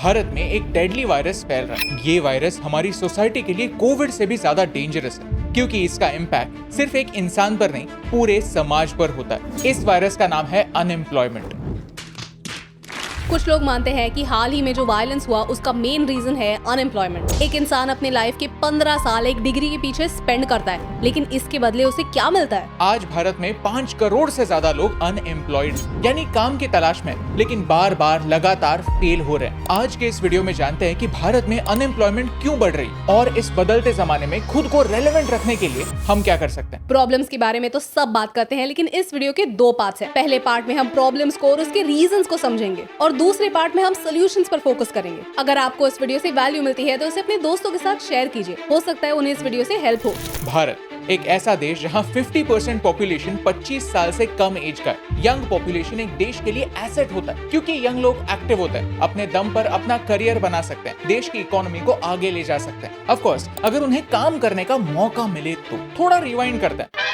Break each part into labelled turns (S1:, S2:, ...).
S1: भारत में एक deadly virus फैल रहा है। ये वायरस हमारी सोसाइटी के लिए कोविड से भी ज्यादा डेंजरस है, क्योंकि इसका इम्पैक्ट सिर्फ एक इंसान पर नहीं, पूरे समाज पर होता है। इस वायरस का नाम है अनएम्प्लॉयमेंट।
S2: कुछ लोग मानते हैं कि हाल ही में जो वायलेंस हुआ उसका मेन रीजन है अनएम्प्लॉयमेंट। एक इंसान अपने लाइफ के 15 साल एक डिग्री के पीछे स्पेंड करता है, लेकिन इसके बदले उसे क्या मिलता है?
S1: आज भारत में 5 करोड़ से ज्यादा लोग अनएम्प्लॉयड, यानी काम की तलाश में, लेकिन बार बार लगातार फेल हो रहे हैं। आज के इस वीडियो में जानते हैं कि भारत में अनएम्प्लॉयमेंट क्यों बढ़ रही और इस बदलते जमाने में खुद को रेलेवेंट रखने के लिए हम क्या कर सकते हैं।
S2: प्रॉब्लम्स के बारे में तो सब बात करते हैं, लेकिन इस वीडियो के 2 पार्ट्स हैं। पहले पार्ट में हम प्रॉब्लम्स को और उसके रीजंस को समझेंगे और दूसरे पार्ट में हम सॉल्यूशंस पर फोकस करेंगे। अगर आपको इस वीडियो से वैल्यू मिलती है तो इसे अपने दोस्तों के साथ शेयर कीजिए, हो सकता है उन्हें इस वीडियो से हेल्प हो।
S1: भारत एक ऐसा देश जहां 50% पॉपुलेशन 25 साल से कम एज का है। यंग पॉपुलेशन एक देश के लिए एसेट होता है, क्योंकि यंग लोग एक्टिव होते हैं, अपने दम पर अपना करियर बना सकते हैं, देश की इकोनॉमी को आगे ले जा सकते हैं। ऑफ कोर्स अगर उन्हें काम करने का मौका मिले तो। थोड़ा रिवाइंड करते हैं।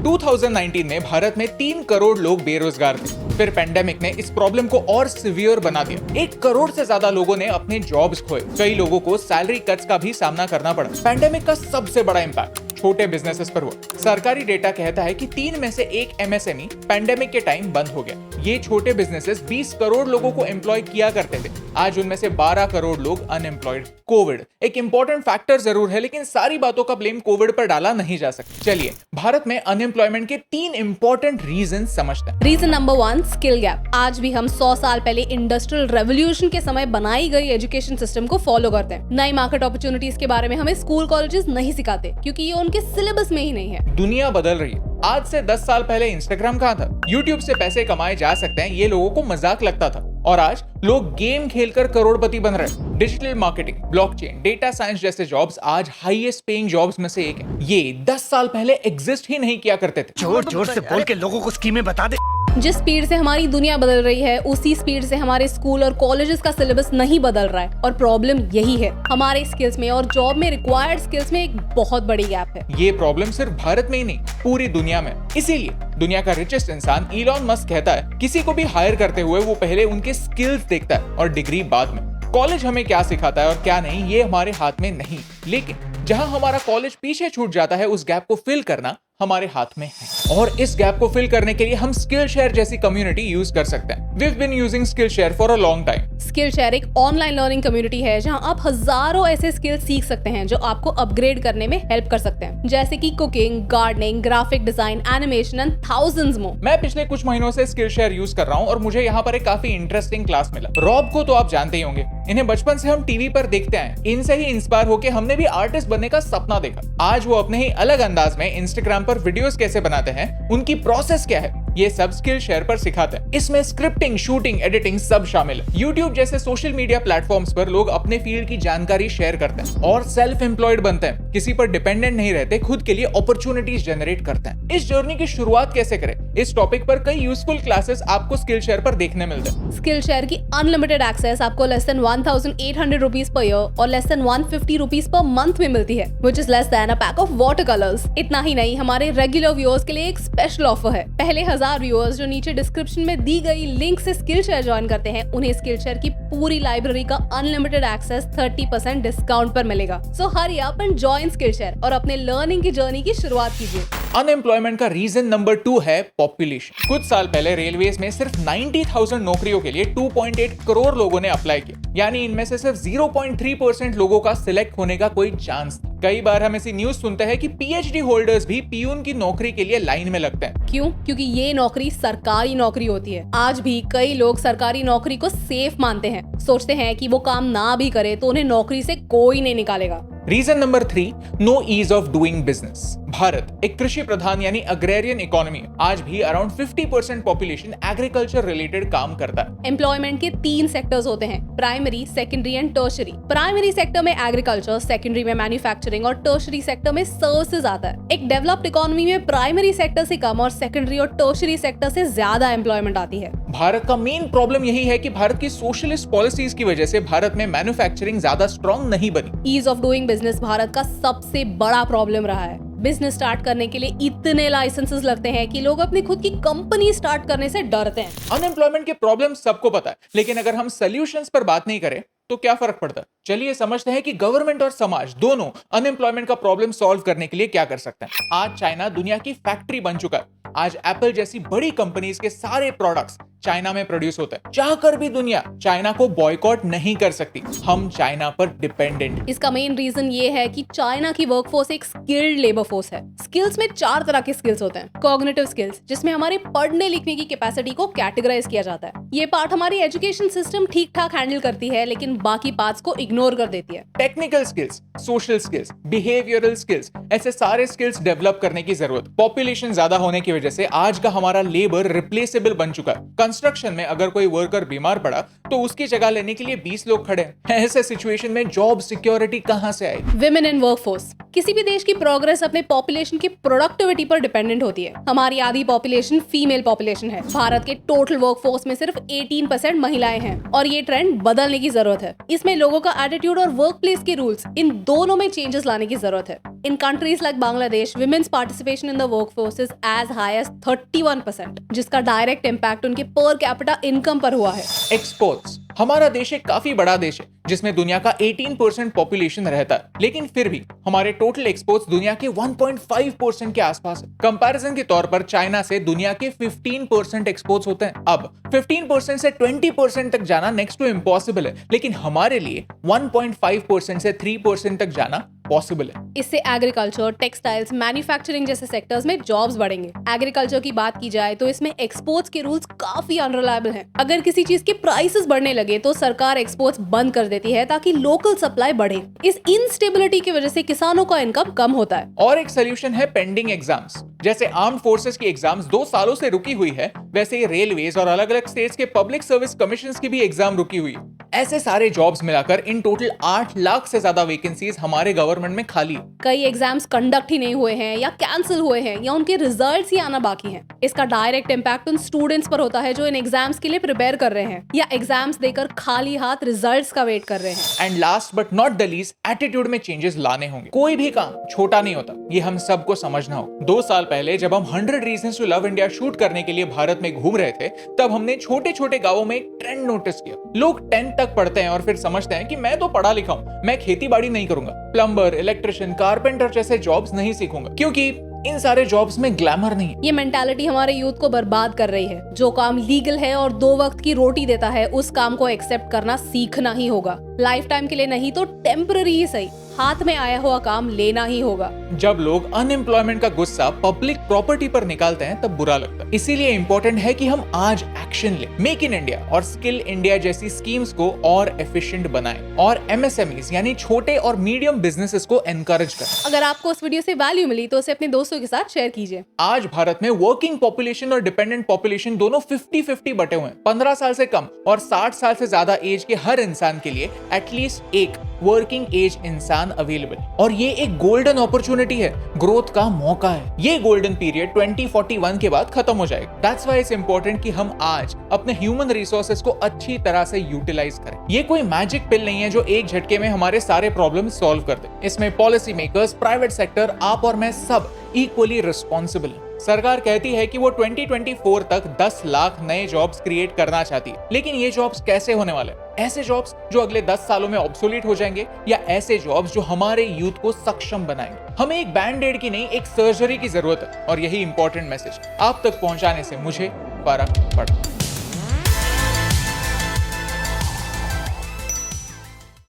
S1: 2019 में भारत में 3 करोड़ लोग बेरोजगार थे। फिर पेंडेमिक ने इस प्रॉब्लम को और सिवियर बना दिया। 1 करोड़ से ज्यादा लोगों ने अपने जॉब्स खोए। कई लोगों को सैलरी कट्स का भी सामना करना पड़ा। पेंडेमिक का सबसे बड़ा इम्पैक्ट छोटे बिजनेसेस पर हुआ। सरकारी डेटा कहता है कि 3 में से 1 एमएसएमई पेंडेमिक के टाइम बंद हो गया। ये छोटे बिजनेसेस 20 करोड़ लोगों को एम्प्लॉय किया करते थे। आज उनमें से 12 करोड़ लोग अनएम्प्लॉयड। कोविड एक इंपॉर्टेंट फैक्टर जरूर है, लेकिन सारी बातों का ब्लेम कोविड पर डाला नहीं जा सकता। चलिए भारत में अनएम्प्लॉयमेंट के 3 इंपॉर्टेंट रीजन समझते हैं।
S2: Reason number 1, skill gap. आज भी हम 100 साल पहले इंडस्ट्रियल रेवोल्यूशन के समय बनाई गई एजुकेशन सिस्टम को फॉलो करते हैं। नई मार्केट अपॉर्चुनिटीज के बारे में हमें स्कूल कॉलेजेस नहीं सिखाते, क्योंकि ये उनके सिलेबस में ही नहीं है।
S1: दुनिया बदल रही है। आज से 10 साल पहले इंस्टाग्राम कहाँ था? यूट्यूब से पैसे कमाए जा सकते हैं, ये लोगों को मजाक लगता था। और आज लोग गेम खेलकर करोड़पति बन रहे हैं। Digital marketing, blockchain, data science जैसे जॉब्स आज हाईएस्ट पेइंग जॉब्स में से एक है। ये 10 साल पहले एग्जिस्ट ही नहीं किया करते थे।
S3: जोर जोर से बोल के लोगों को स्कीमें बता दे।
S2: जिस स्पीड से हमारी दुनिया बदल रही है, उसी स्पीड से हमारे स्कूल और कॉलेजेस का सिलेबस नहीं बदल रहा है। और प्रॉब्लम यही है, हमारे स्किल्स में और जॉब में रिक्वायर्ड स्किल्स में एक बहुत बड़ी गैप है।
S1: ये प्रॉब्लम सिर्फ भारत में ही नहीं, पूरी दुनिया में। इसीलिए दुनिया का रिचेस्ट इंसान इलॉन मस्क कहता है, किसी को भी हायर करते हुए वो पहले उनके स्किल्स देखता है और डिग्री बाद में। कॉलेज हमें क्या सिखाता है और क्या नहीं, ये हमारे हाथ में नहीं, लेकिन जहां हमारा कॉलेज पीछे छूट जाता है, उस गैप को फिल करना हमारे हाथ में है। और इस गैप को फिल करने के लिए हम स्किल शेयर जैसी कम्युनिटी यूज कर सकते हैं। We've been using Skillshare for a long time.
S2: Skillshare एक ऑनलाइन लर्निंग कम्युनिटी है, जहां आप हजारों ऐसे स्किल सीख सकते हैं जो आपको अपग्रेड करने में हेल्प कर सकते हैं, जैसे कि cooking, gardening, graphic design, animation and thousands more.
S1: मैं पिछले कुछ महीनों से Skillshare यूज कर रहा हूँ और मुझे यहाँ पर एक काफी इंटरेस्टिंग क्लास मिला। रॉब को तो आप जानते ही होंगे, इन्हें बचपन से हम टीवी पर देखते हैं। इनसे ही इंस्पायर होकर हमने भी आर्टिस्ट बनने का सपना देखा। आज वो अपने ही अलग अंदाज में इंस्टाग्राम पर वीडियोस कैसे बनाते हैं, उनकी प्रोसेस क्या है, ये सब Skillshare पर सिखाते हैं। इसमें स्क्रिप्टिंग, शूटिंग, एडिटिंग सब शामिल है। YouTube जैसे सोशल मीडिया प्लेटफॉर्म्स पर लोग अपने फील्ड की जानकारी शेयर करते हैं और सेल्फ एम्प्लॉयड बनते हैं। किसी पर डिपेंडेंट नहीं रहते, खुद के लिए अपॉर्चुनिटीज जनरेट करते हैं। इस जर्नी की शुरुआत कैसे करें, इस टॉपिक पर कई यूजफुल क्लासेस आपको Skillshare पर देखने मिलते हैं।
S2: Skillshare की अनलिमिटेड एक्सेस आपको less than 1800 rupees per year और less than 150 rupees per month में मिलती है, which is less than a pack of watercolors। इतना ही नहीं, हमारे रेगुलर व्यूअर्स के लिए एक स्पेशल ऑफर है। पहले 1000 व्यूअर्स जो नीचे डिस्क्रिप्शन में दी गई लिंक से Skillshare ज्वाइन करते हैं, उन्हें Skillshare की पूरी लाइब्रेरी का अनलिमिटेड एक्सेस 30% डिस्काउंट पर मिलेगा। So hurry up and join Skillshare और अपने लर्निंग की जर्नी की शुरुआत कीजिए।
S1: अनएम्प्लॉयमेंट का रीजन नंबर 2 है पॉपुलेशन। कुछ साल पहले रेलवेज में सिर्फ 90,000 नौकरियों के लिए 2.8 करोड़ लोगों ने अप्लाई किया, यानी इनमें से सिर्फ 0.3% लोगों का सिलेक्ट होने का कोई चांस था। कई बार हम ऐसी न्यूज सुनते हैं कि पीएचडी होल्डर्स भी पीयून की नौकरी के लिए लाइन में लगते हैं।
S2: क्यों? क्योंकि ये नौकरी सरकारी नौकरी होती है। आज भी कई लोग सरकारी नौकरी को सेफ मानते हैं, सोचते हैं कि वो काम ना भी करे तो उन्हें नौकरी से कोई नहीं निकालेगा।
S1: Reason number 3, no ease of doing business. Bharat एक कृषि प्रधान यानी अग्रेरियन इकोनॉमी है। आज भी अराउंड 50% पॉपुलेशन एग्रीकल्चर रिलेटेड काम करता है।
S2: एम्प्लॉयमेंट के 3 सेक्टर्स होते हैं, primary, secondary and tertiary. Primary sector में एग्रीकल्चर, सेकेंडरी में मैन्युफैक्चरिंग और टर्शरी सेक्टर में सर्विसेज आता है। एक डेवलप्ड इकोनॉमी में प्राइमरी सेक्टर से कम और सेकेंडरी और टर्शरी सेक्टर से ज्यादा एम्प्लॉयमेंट आती है।
S1: भारत का मेन प्रॉब्लम यही है कि भारत की सोशलिस्ट पॉलिसीज की वजह से भारत में मैन्युफैक्चरिंग ज्यादा स्ट्रॉन्ग नहीं बनी।
S2: Ease of doing business Bharat का सबसे बड़ा प्रॉब्लम रहा है। बिजनेस स्टार्ट करने के लिए इतने लाइसेंसेस लगते हैं कि लोग अपनी खुद की कंपनी स्टार्ट करने से डरते हैं।
S1: अनएम्प्लॉयमेंट के प्रॉब्लम सबको पता है, लेकिन अगर हम सॉल्यूशंस पर बात नहीं करें तो क्या फर्क पड़ता है? चलिए समझते हैं कि गवर्नमेंट और समाज दोनों अनएम्प्लॉयमेंट का प्रॉब्लम सॉल्व करने के लिए क्या कर सकते हैं। आज चाइना दुनिया की फैक्ट्री बन चुका है। आज एप्पल जैसी बड़ी कंपनीज के सारे प्रोडक्ट्स चाइना में प्रोड्यूस होते हैं। चाहकर भी दुनिया चाइना को बॉयकॉट नहीं कर सकती। हम चाइना पर डिपेंडेंट।
S2: इसका मेन रीजन ये है कि चाइना की वर्कफोर्स एक स्किल्ड लेबर फोर्स है। स्किल्स में 4 तरह के स्किल्स होते हैं। कॉग्निटिव स्किल्स, जिसमें हमारे पढ़ने लिखने की कैपेसिटी को कैटेगराइज किया जाता है। ये पार्ट हमारी एजुकेशन सिस्टम ठीक ठाक हैंडल करती है, लेकिन बाकी पार्ट्स को इग्नोर कर देती है।
S1: Technical skills, social skills, behavioural skills, ऐसे सारे स्किल्स डेवलप करने की जरूरत। पॉपुलेशन ज्यादा होने की वजह से आज का हमारा लेबर रिप्लेसेबल बन चुका है। कंस्ट्रक्शन में अगर कोई वर्कर बीमार पड़ा तो उसकी जगह लेने के लिए 20 लोग खड़े हैं। ऐसे सिचुएशन में जॉब सिक्योरिटी कहां से आएगी?
S2: Women in workforce. किसी भी देश की प्रोग्रेस अपने पॉपुलेशन की प्रोडक्टिविटी पर डिपेंडेंट होती है। हमारी आधी पॉपुलेशन फीमेल पॉपुलेशन है। भारत के टोटल वर्कफोर्स में सिर्फ 18% महिलाएं हैं और ये ट्रेंड बदलने की जरूरत है। इसमें लोगों का एटीट्यूड और वर्क प्लेस के रूल्स, इन दोनों में चेंजेस लाने की जरूरत है। In countries like Bangladesh, women's participation in the workforce is as high as 31%, जिसका डायरेक्ट इम्पैक्ट उनके पर कैपिटा इनकम पर हुआ है।
S1: एक्सपोर्ट्स। हमारा देश एक काफी बड़ा देश है जिसमें दुनिया का 18% पॉपुलेशन रहता है, लेकिन फिर भी हमारे टोटल एक्सपोर्ट्स दुनिया के 1.5% के आसपास है। कंपैरिजन के तौर पर चाइना से दुनिया के 15% एक्सपोर्ट्स होते हैं। अब 15% से 20% तक जाना नेक्स्ट टू इम्पॉसिबल है, लेकिन हमारे लिए 1.5% से 3% तक जाना पॉसिबल है।
S2: इससे एग्रीकल्चर, टेक्सटाइल्स, मैन्युफैक्चरिंग जैसे सेक्टर्स में जॉब्स बढ़ेंगे। एग्रीकल्चर की बात की जाए तो इसमें एक्सपोर्ट्स के रूल्स काफी अनरिलायबल हैं। अगर किसी चीज के प्राइसेस बढ़ने लगे तो सरकार एक्सपोर्ट्स बंद कर देती है ताकि लोकल सप्लाई बढ़े। इस इनस्टेबिलिटी की वजह से किसानों का इनकम कम होता है।
S1: और एक सोल्यूशन है पेंडिंग एग्जाम्स। जैसे आर्म्ड फोर्सेस की एग्जाम्स 2 सालों से रुकी हुई है, वैसे ही रेलवेज और अलग अलग स्टेट्स के पब्लिक सर्विस कमीशंस की भी एग्जाम रुकी हुई है। ऐसे सारे जॉब्स मिलाकर इन टोटल 8 लाख से ज्यादा वैकेंसीज हमारे गवर्नमेंट में खाली है।
S2: कई एग्जाम्स कंडक्ट ही नहीं हुए हैं या कैंसिल हुए हैं या उनके रिजल्ट्स ही आना बाकी हैं। इसका डायरेक्ट इम्पैक्ट उन स्टूडेंट्स पर होता है जो इन एग्जाम्स के लिए प्रिपेयर कर रहे हैं या एग्जाम्स देकर खाली हाथ रिजल्ट्स का वेट कर रहे हैं।
S1: And last but not the least, attitude में चेंजेस लाने होंगे। कोई भी काम छोटा नहीं होता, ये हम सबको समझना हो। 2 साल पहले जब हम 100 reasons to love India shoot करने के लिए भारत में घूम रहे थे, तब हमने छोटे छोटे गांवों में एक ट्रेंड नोटिस किया। लोग 10th तक पढ़ते हैं और फिर समझते हैं कि मैं तो पढ़ा लिखा हूं, मैं खेती बाड़ी नहीं करूंगा, प्लम्बर, इलेक्ट्रिशियन, कारपेंटर जैसे जॉब्स नहीं सीखूंगा, क्योंकि इन सारे जॉब्स में ग्लैमर नहीं है।
S2: ये मेंटालिटी हमारे यूथ को बर्बाद कर रही है। जो काम लीगल है और 2 वक्त की रोटी देता है, उस काम को एक्सेप्ट करना सीखना ही होगा। लाइफ टाइम के लिए नहीं तो टेम्पररी ही सही, हाथ में आया हुआ काम लेना ही होगा।
S1: जब लोग अनएम्प्लॉयमेंट का गुस्सा पब्लिक प्रॉपर्टी पर निकालते हैं तब बुरा लगता है। इसीलिए इंपॉर्टेंट है कि हम आज एक्शन लें। मेक इन इंडिया और स्किल इंडिया जैसी स्कीम्स को और एफिशिएंट बनाएं और एमएसएमईज यानी छोटे और मीडियम बिजनेसेस को एनकरेज करें।
S2: अगर आपको इस वीडियो से वैल्यू मिली तो उसे अपने दोस्तों के साथ शेयर कीजिए।
S1: आज भारत में वर्किंग पॉपुलेशन और डिपेंडेंट पॉपुलेशन दोनों 50-50 बटे हुए हैं। 15 साल से कम और 60 साल से ज्यादा एज के हर इंसान के लिए एटलीस्ट एक वर्किंग एज इंसान अवेलेबल, और ये एक गोल्डन अपॉर्चुनिटी है, ग्रोथ का मौका है। ये गोल्डन पीरियड 2041 के बाद खत्म हो जाएगा। दैट्स व्हाई इट्स इंपॉर्टेंट कि हम आज अपने ह्यूमन रिसोर्सेज को अच्छी तरह से यूटिलाइज करें। ये कोई मैजिक पिल नहीं है जो एक झटके में हमारे सारे प्रॉब्लम सॉल्व कर दे। इसमें पॉलिसी मेकर्स, प्राइवेट सेक्टर, आप और मैं सब इक्वली रिस्पॉन्सिबल है। सरकार कहती है कि वो 2024 तक 10 लाख नए जॉब्स क्रिएट करना चाहती है, लेकिन ये जॉब्स कैसे होने वाले? ऐसे जॉब्स जो अगले 10 सालों में ऑब्सोलीट हो जाएंगे, या ऐसे जॉब्स जो हमारे यूथ को सक्षम बनाएंगे? हमें एक बैंड-एड की नहीं, एक सर्जरी की जरूरत है, और यही इंपॉर्टेंट मैसेज आप तक पहुंचाने से मुझे फर्क पड़ा।